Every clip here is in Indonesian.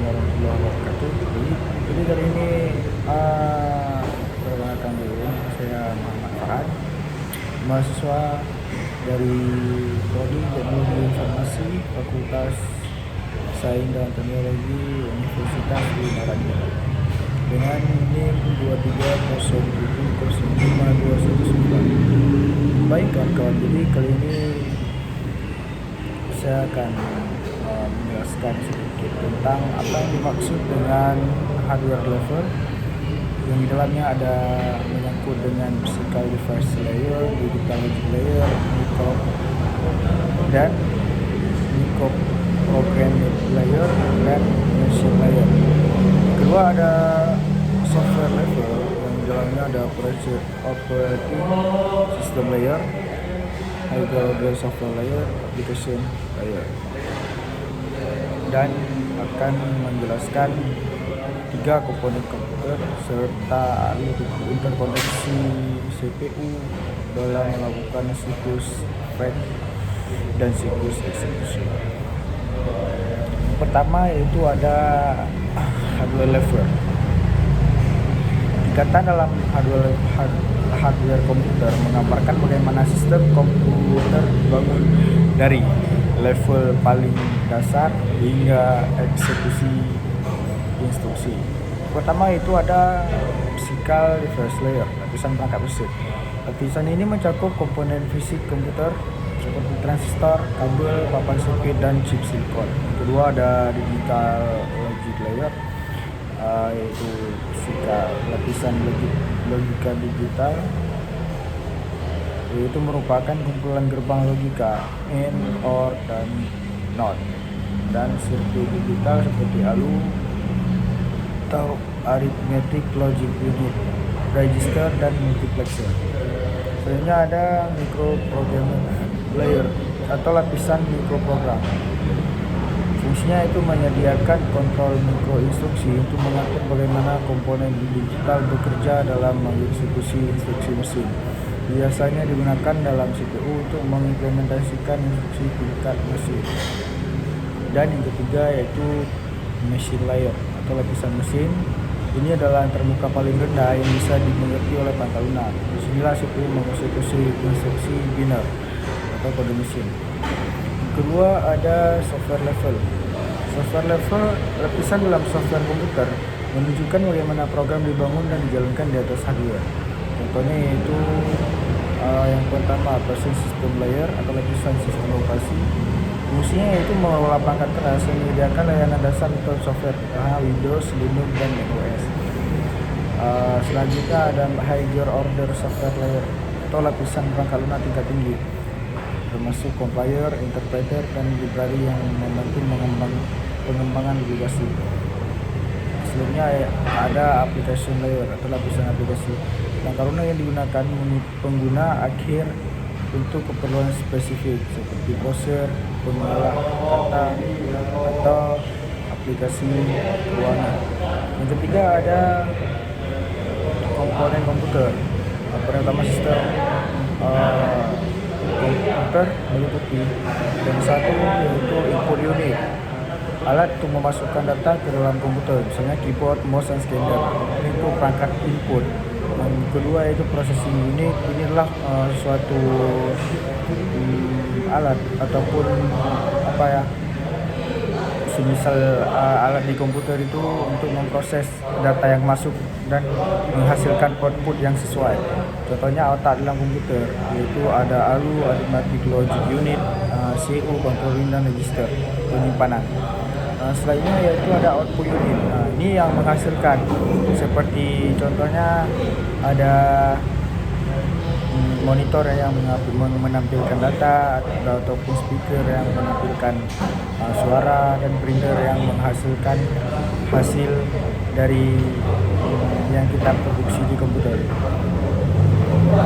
warahmatullahi wabarakatuh. Jadi kali ini perkenalkan dulu, saya Muhammad Farhan, mahasiswa dari Prodi Teknologi Informasi Fakultas Sains dan Teknologi Universitas Uniradia dengan NIM 2307052219. Baik kawan-kawan, jadi kali ini saya akan menjelaskan sedikit tentang apa yang dimaksud dengan hardware level, yang di dalamnya ada menyangkut dengan physical device layer, digital logic layer, NICOP dan NICOP programming layer dan machine layer. Kedua ada software level, yang di dalamnya ada operating system layer, hardware software layer, application layer, dan akan menjelaskan tiga komponen komputer serta interkoneksi CPU dalam melakukan siklus fetch dan siklus eksekusi. Pertama yaitu ada hardware level. Tingkatan dalam hardware komputer menggambarkan bagaimana sistem komputer dibangun dari level paling dasar hingga eksekusi instruksi. Pertama itu ada physical device layer, lapisan perangkat mesin. Lapisan ini mencakup komponen fisik komputer seperti transistor, kabel, papan sirkuit, dan chip silikon. Kedua ada digital logic layer, yaitu lapisan logika digital, yaitu merupakan kumpulan gerbang logika AND, OR, dan NOT, dan sirkuit digital seperti ALU atau arithmetic logic unit, register, dan multiplexer. Selanjutnya ada microprogramming layer atau lapisan mikroprogram. Fungsinya itu menyediakan kontrol mikroinstruksi untuk mengatur bagaimana komponen digital bekerja dalam mengeksekusi instruksi mesin. Biasanya digunakan dalam CPU untuk mengimplementasikan instruksi tingkat mesin. Dan yang ketiga yaitu machine layer atau lapisan mesin. Ini adalah termuka paling rendah yang bisa dimengerti oleh pangkal lunak. Disinilah CPU mengeksekusi instruksi biner atau kode mesin. Kedua ada software level. Software level, lapisan dalam software komputer menunjukkan bagaimana program dibangun dan dijalankan di atas hardware. Contohnya yaitu yang pertama operating system layer atau lapisan sistem operasi. Fungsinya yaitu mengelola perangkat keras yang menyediakan layanan dasar untuk software Windows, Linux, dan macOS. Selanjutnya ada higher order software layer atau lapisan perangkat lunak tingkat tinggi, termasuk compiler, interpreter, dan library yang membantu pengembangan aplikasi. Selanjutnya ada application layer atau lapisan aplikasi. Perangkat lunak yang digunakan pengguna akhir untuk keperluan spesifik seperti browser, pengolah kata, atau aplikasi keuangan. Yang ketiga ada komponen komputer. Pertama sistem komputer meliputi yang satu yaitu input unit, alat untuk memasukkan data ke dalam komputer, misalnya keyboard, mouse, dan scanner. Ini itu perangkat input. Yang kedua yaitu processing unit. Ini adalah suatu alat ataupun semisal alat di komputer itu untuk memproses data yang masuk dan menghasilkan output yang sesuai. Contohnya otak dalam komputer, yaitu ada ALU, arithmetic logic unit, CPU, controlling, dan register, penyimpanan. Selanjutnya yaitu ada output unit. Ini yang menghasilkan, seperti contohnya ada monitor yang menampilkan data ataupun speaker yang menampilkan suara, dan printer yang menghasilkan hasil dari yang kita produksi di komputer.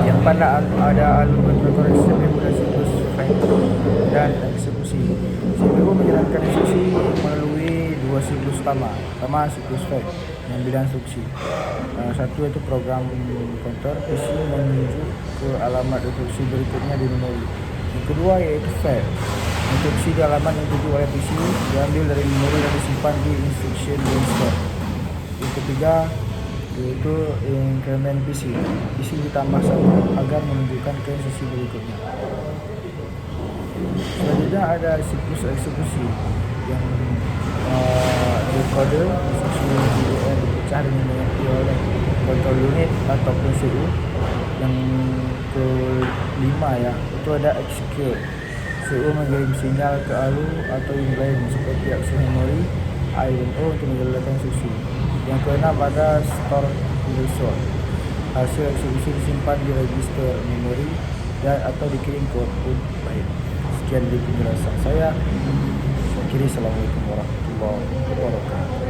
Yang pada ada alur koreksi CPU dan siklus fetch dan eksekusi. CPU menjalankan instruksi melalui dua siklus utama. Pertama siklus fetch yang bidang instruksi. Satu yaitu program counter PC menuju ke alamat instruksi berikutnya di memori. Yang kedua yaitu fetch. Instruksi di halaman yang dituju oleh PC diambil dari memori dan disimpan di instruction register. Yang ketiga yaitu increment PC. PC ditambah 1 agar menunjukkan ke instruksi berikutnya. Selanjutnya ada siklus eksekusi yang dekode instruksi yang dipecah dengan dimensi oleh control unit ataupun CPU. Yang kelima ya, itu ada execute. CPU mengirim sinyal ke ALU atau yang lain seperti akses memori I dan O untuk menjalankan instruksi. Yang keenam ada store result. Hasil eksekusi disimpan di register memori dan atau dikirim ke output byte. Sekian dari penjelasan saya. Assalamualaikum warahmatullahi wabarakatuh.